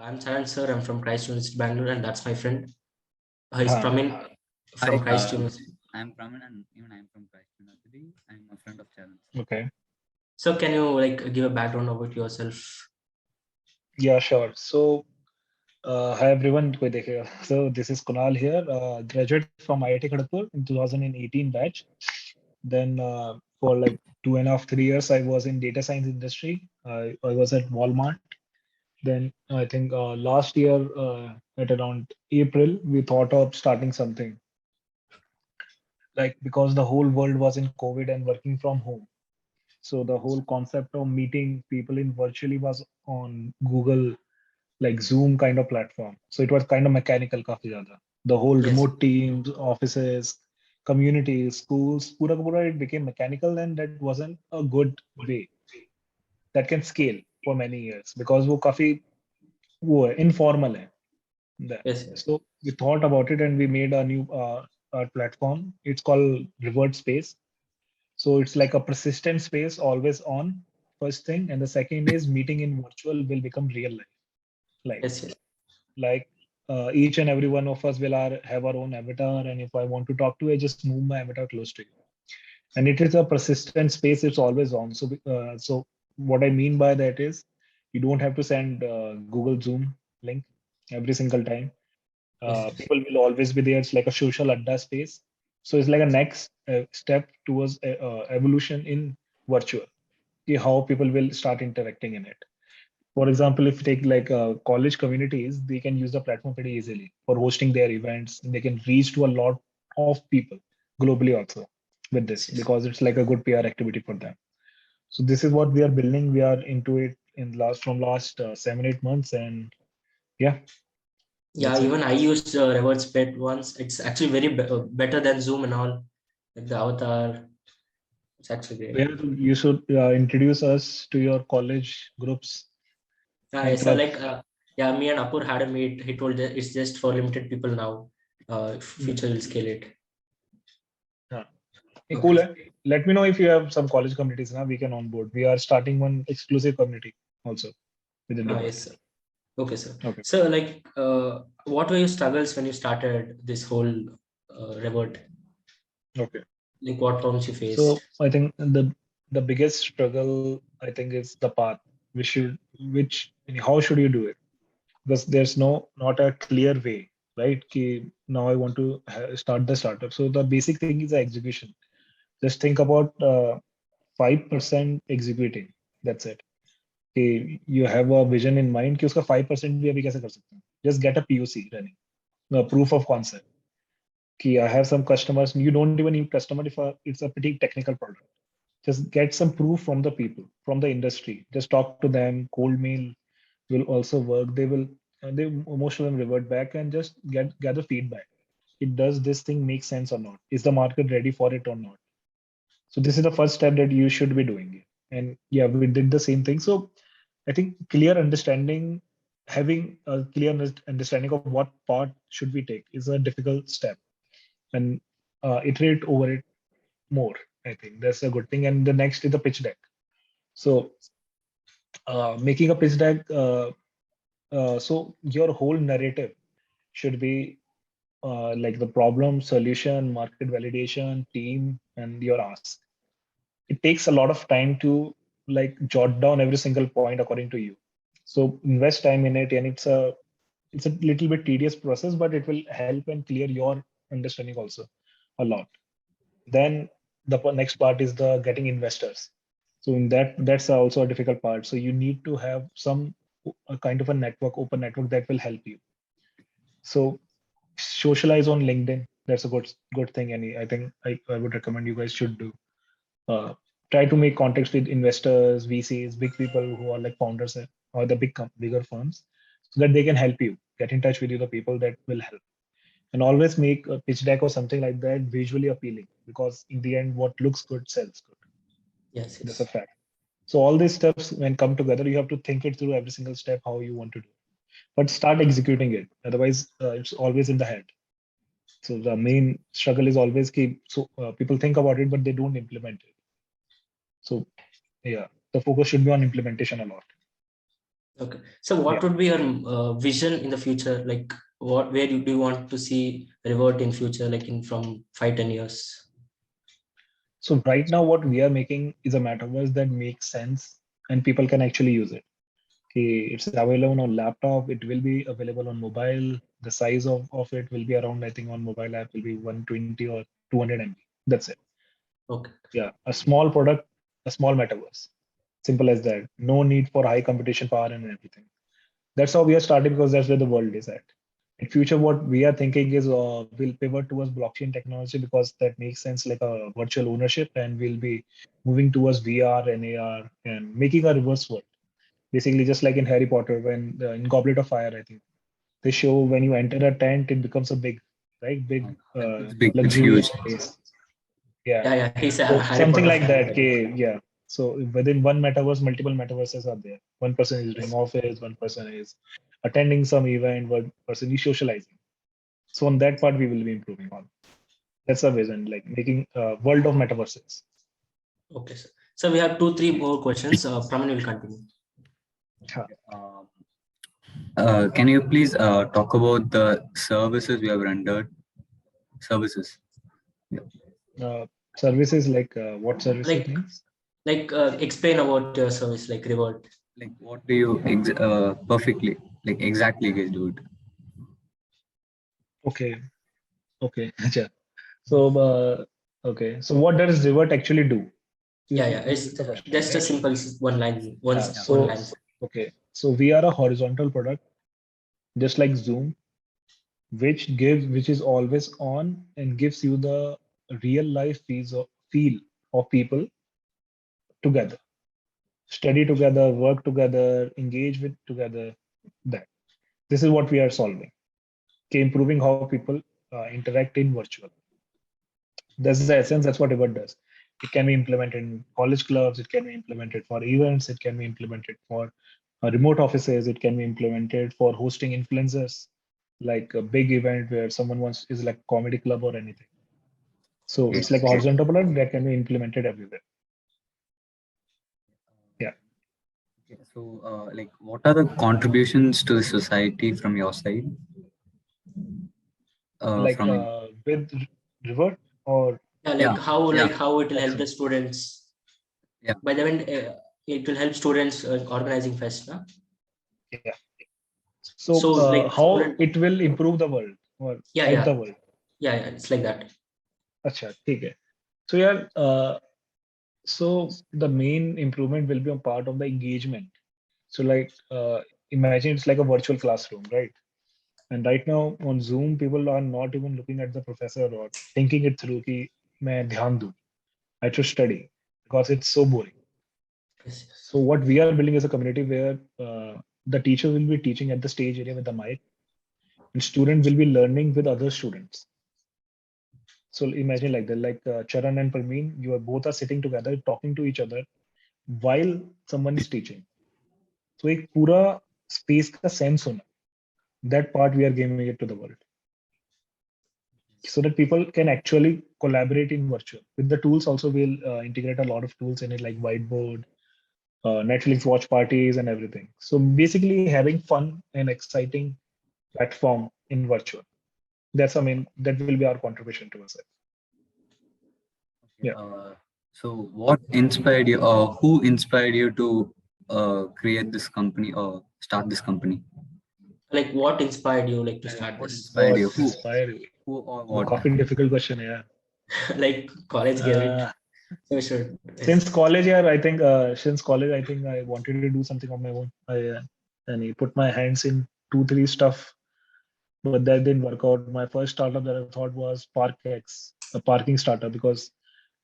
I'm Charan sir. I'm from Christ University, Bangalore, and that's my friend. He's Huh. Pramin from Hi, Christ University. I'm Praman and even I'm from Christ University. I'm a friend of Charan's. Okay. So, can you give a background about yourself? Yeah, sure. So, hi everyone. कोई देखेगा. So, this is Kunal here, graduate from IIT Kharagpur in 2018 batch. Then, for like 2.5, 3 years, I was in data science industry. I was at Walmart. Then, I think last year, at around April, we thought of starting something. Like because the whole world was in COVID and working from home. So the whole concept of meeting people in virtually was on Google like Zoom kind of platform. So it was kind of mechanical काफी ज़्यादा. The whole Yes. remote teams, offices, communities, schools, पूरा का पूरा it became mechanical and that wasn't a good way that can scale for many years because वो काफी वो है informal है. That. Yes. Yes. So we thought about it and we made a new platform. It's called Revert Space. So it's like a persistent space, always on, first thing. And the second is meeting in virtual will become real life. Yes. Yes. Like each and every one of us will have our own avatar. And if I want to talk to, I just move my avatar close to you. And it is a persistent space. It's always on. So what I mean by that is you don't have to send Google Zoom link every single time. Yes. People will always be there. It's like a social adda space. So it's like a next step towards evolution in virtual. How people will start interacting in it. For example, if you take like college communities, they can use the platform pretty easily for hosting their events. They can reach to a lot of people globally also with this Yes. because it's like a good PR activity for them. So this is what we are building. We are into it in last 7-8 months, and yeah, Yeah. that's it. Even I used Reverse Pet once. It's actually better than Zoom and all. Like the avatar, it's actually great. Where you should introduce us to your college groups and Yes. So clubs. yeah, me and Apur had a meet. He told that it's just for limited people now. Mm. Future will scale it. Yeah. Hey, Okay. cool. Let me know if you have some college communities now we can onboard. We are starting one exclusive community also within Revert. Yes. Sir. Okay, sir. Okay. So, what were your struggles when you started this whole Revert? Okay. Like, what problems you So faced? I think the biggest struggle I think is the path. Which how should you do it? Because there's not a clear way, right? Ki now I want to start the startup. So the basic thing is the execution. Just think about 5% executing. That's it. कि you have a vision in mind कि उसका 5% भी अभी कैसे कर सकते हैं. Just get a POC running, a proof of concept. कि I have some customers. You don't even need customer if it's a pretty technical product. Just get some proof from the people, from the industry. Just talk to them. Cold mail will also work. They most of them revert back and just gather feedback. Does this thing make sense or not? Is the market ready for it or not? So this is the first step that you should be doing. And yeah, we did the same thing. So I think clear understanding, having a clear understanding of what part should we take is a difficult step, and iterate over it more. I think that's a good thing. And the next is the pitch deck. So making a pitch deck, so your whole narrative should be like the problem, solution, market validation, team, and your ask. It takes a lot of time to like jot down every single point according to you. So invest time in it, and it's a little bit tedious process, but it will help and clear your understanding also a lot. Then the next part is the getting investors. So in that's also a difficult part. So you need to have some a kind of a network, open network that will help you. So socialize on LinkedIn. That's a good thing, and I think I would recommend you guys should do. Uh, Try to make contacts with investors, VCs, big people who are like founders or the bigger firms, so that they can help you. Get in touch with you, the people that will help, and always make a pitch deck or something like that visually appealing, because in the end, what looks good sells good. Yes, That's a yes. fact. So all these steps, when come together, you have to think it through every single step how you want to do, but start executing it. Otherwise, it's always in the head. So the main struggle is always keep. So people think about it, but they don't implement it. So yeah, the focus should be on implementation a lot. Okay. So what Yeah. would be your vision in the future? Like where do you want to see Revert in future, like in from 5-10 years? So right now, what we are making is a metaverse that makes sense and people can actually use it. Okay, it's available on laptop. It will be available on mobile. The size of it will be around, I think, on mobile app will be 120 or 200 MB. That's it. Okay. Yeah, a small product, a small metaverse. Simple as that. No need for high competition power and everything. That's how we are starting because that's where the world is at. In future, what we are thinking is we'll pivot towards blockchain technology because that makes sense, like a virtual ownership, and we'll be moving towards VR and AR and making a reverse world. Basically, just like in Harry Potter, when in Goblet of Fire, I think they show when you enter a tent, it becomes a big, right, big, It's big, it's luxurious huge. place. Yeah. Yeah, yeah. He's a So Harry something Potter like fan. that. Okay, yeah. So within one metaverse, multiple metaverses are there. One person is doing office, one person is attending some event, one person is socializing. So on that part, we will be improving on. That's the vision, like making a world of metaverses. Okay, sir. So we have 2-3 more questions. Praman will continue. Um, can you please talk about the services we have rendered? Services. Services like what services Like, means? explain about your service, like Revert. Like, what do you perfectly, like exactly guys do it? Okay, okay. Acha. So okay. So what does Revert actually do? Yeah, yeah. Is It's the question, just a right? simple one line, Yeah. Yeah. one So line. okay. So we are a horizontal product, just like Zoom, which is always on and gives you the real life feel of people together, study together, work together, engage with together. That this is what we are solving. Okay, improving how people interact in virtual. That's the essence. That's what Revert does. It can be implemented in college clubs. It can be implemented for events. It can be implemented for remote offices. It can be implemented for hosting influencers, like a big event where someone wants is like comedy club or anything. So Okay. it's like a horizontal product that can be implemented everywhere. Yeah. Okay. So, like, what are the contributions to the society from your side? Like From with Revert or Yeah, yeah, yeah, like how it will help excellent. the students. yeah. By the way, it will help students organizing fest, no? Yeah. So So like how student, it will improve the world or yeah, help yeah, the world? yeah, yeah. It's like that. Acha, ठीक है. So yeah, so the main improvement will be a part of the engagement. So like imagine it's like a virtual classroom, right? And right now on Zoom, people are not even looking at the professor or thinking it through कि मैं ध्यान दूं. I should study because it's so boring. Yes, yes. So what we are building is a community where the teacher will be teaching at the stage area with the mic, and student will be learning with other students. So imagine like that, like Charan and Parmeen, you are both are sitting together, talking to each other while someone is teaching. So एक पूरा space का sense होना, that part we are giving it to the world, so that people can actually collaborate in virtual. With the tools also, we'll integrate a lot of tools in it, like whiteboard, Netflix watch parties, and everything. So basically, having fun and exciting platform in virtual. That's I mean that will be our contribution towards it. Okay. Yeah. So, what inspired you, or who inspired you to create this company or start this company? Like what inspired you like to Yeah, yeah. start What this? inspired What you? inspired you? Who or वो what? काफी difficult question है यार. Like college gave it. Uh, So we should. Yes. since college, yeah, I think since college, I think I wanted to do something on my own. I put my hands in 2-3 stuff, but that didn't work out. My first startup that I thought was ParkX, a parking startup, because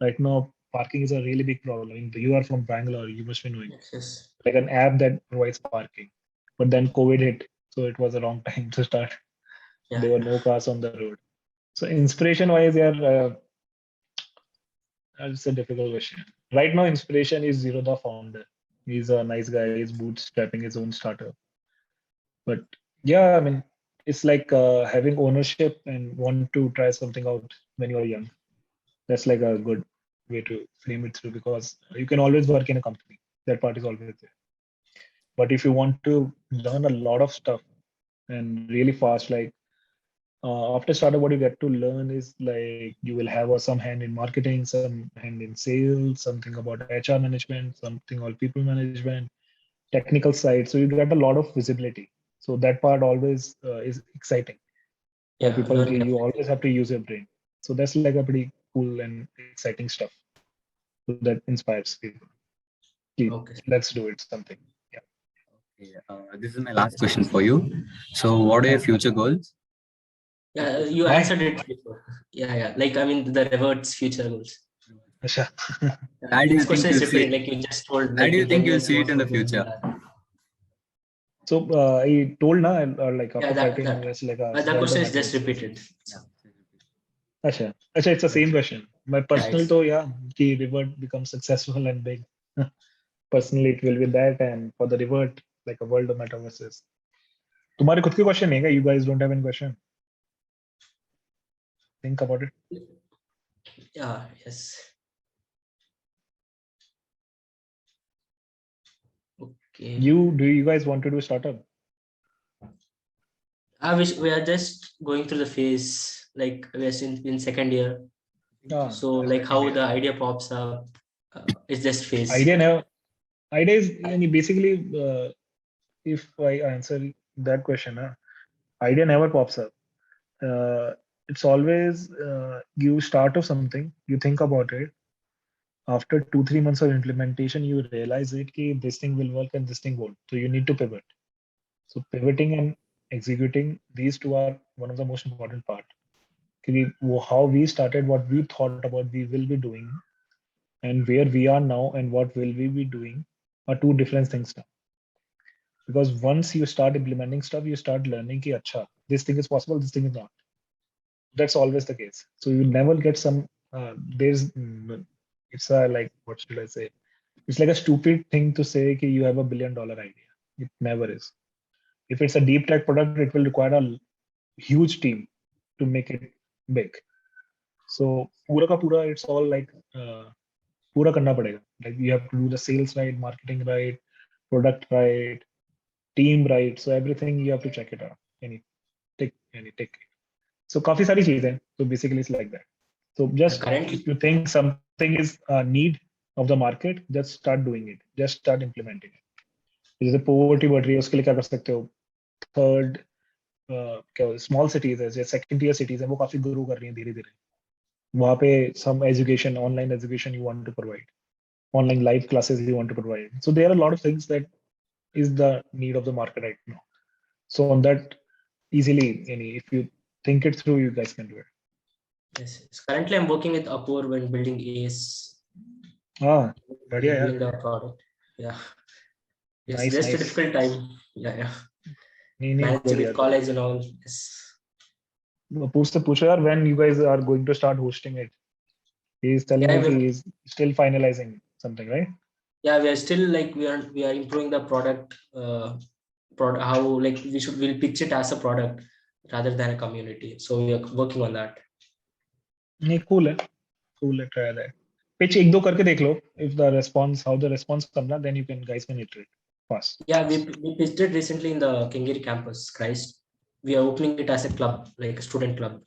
right now parking is a really big problem. You are from Bangalore, you must be knowing, Yes, yes. like an app that provides parking. But then COVID hit, so it was a wrong time to start. Yeah, There were yeah. no cars on the road. So inspiration wise, yeah, that's a difficult question. Right now, inspiration is Zero, the founder. He's a nice guy. He's bootstrapping his own startup. But yeah, I mean, it's like having ownership and want to try something out when you're young. That's like a good way to frame it through, because you can always work in a company. That part is always there. But if you want to learn a lot of stuff and really fast, like after startup, what you get to learn is like you will have some hand in marketing, some hand in sales, something about HR management, something on people management, technical side. So you get a lot of visibility. So that part always is exciting for Yeah, people. learning You definitely. always have to use your brain. So that's like a pretty cool and exciting stuff. So that inspires people. Okay. Let's do it. Something. Yeah. Okay, this is my last question for you. So, what are your future goals? Yeah, you Why? answered it before. Yeah. Like, I mean, the revert's future goals. Asha. Where do you This think question is you'll see? repeating, like you just told, Where like do you in 10 think you'll years, you see it want in to the do this and future? that. So I told na, like Yeah, after fighting US, like the world question of is just metals. repeated. Asha. Asha, it's the same question. My personal it's- though, yeah, the revert becomes successful and big. Personally, it will be that, and for the revert, like a world of metaverses. तुम्हारे खुद के question नहीं है क्या? You guys don't have any question? Think about it. Yeah, yes. Okay. Do you guys want to do a startup? I wish we are just going through the phase, like we are in second year. So like how the idea pops up, it's just phase. Idea is basically if I answer that question, idea never pops up. It's always you start of something, you think about it. After 2-3 months of implementation, you realize it ki this thing will work and this thing won't. So you need to pivot. So pivoting and executing, these two are one of the most important part. How we started, what we thought about we will be doing, and where we are now and what will we be doing are two different things now. Because once you start implementing stuff, you start learning ki acha, this thing is possible, this thing is not. That's always the case. So you never get some it's a like, what should I say? It's like a stupid thing to say कि you have $1 billion idea. It never is. If it's a deep tech product, it will require a huge team to make it big. So पूरा का पूरा, it's all like पूरा करना पड़ेगा. Like you have to do the sales right, marketing right, product right, team right. So everything you have to check it out. Take. So काफी सारी चीजें. So basically it's like that. So just Currently, if you think something is a need of the market, just start doing it. Just start implementing it. जैसे poverty बढ़ रही है, उसके लिए क्या कर सकते हो? Third, क्या small cities है, जैसे second tier cities हैं, वो काफी grow कर रही हैं धीरे-धीरे. वहाँ पे some education, online education you want to provide, online live classes you want to provide. So there are a lot of things that is the need of the market right now. So on that, easily, if you think it through, you guys can do it. yes. Currently, I'm working with Upwork when building ACE. बढ़िया यार. Doing the product. Yeah. It's Nice, just a nice. difficult time. Yeah. नहीं Managing with बढ़िया. college and all. Yes. पूछो यार, when you guys are going to start hosting it. He is telling me he is still finalizing something, right? Yeah, we are still like we are improving the product. How like we'll pitch it as a product rather than a community. So we are working on that. नहीं, cool है. Try that. Pitch एक दो करके देख लो. If the response, how the response comes, then you guys can iterate fast. Yeah, we pitched it recently in the Kengiri campus, Christ. We are opening it as a club, like a student club.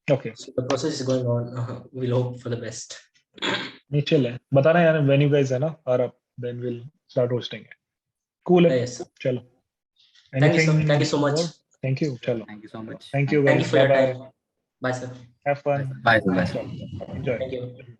Okay. So the process is going on. We'll hope for the best. नहीं chill है. बताना यार when you guys are up, then we'll start hosting it. Cool है. Yes. चलो. Thank you Anything so much. more? Thank you. चलो. Thank you so much. Thank you Thank you guys. for your Bye bye. time. Bye, sir. Have fun. Bye. Bye. Enjoy. Thank you.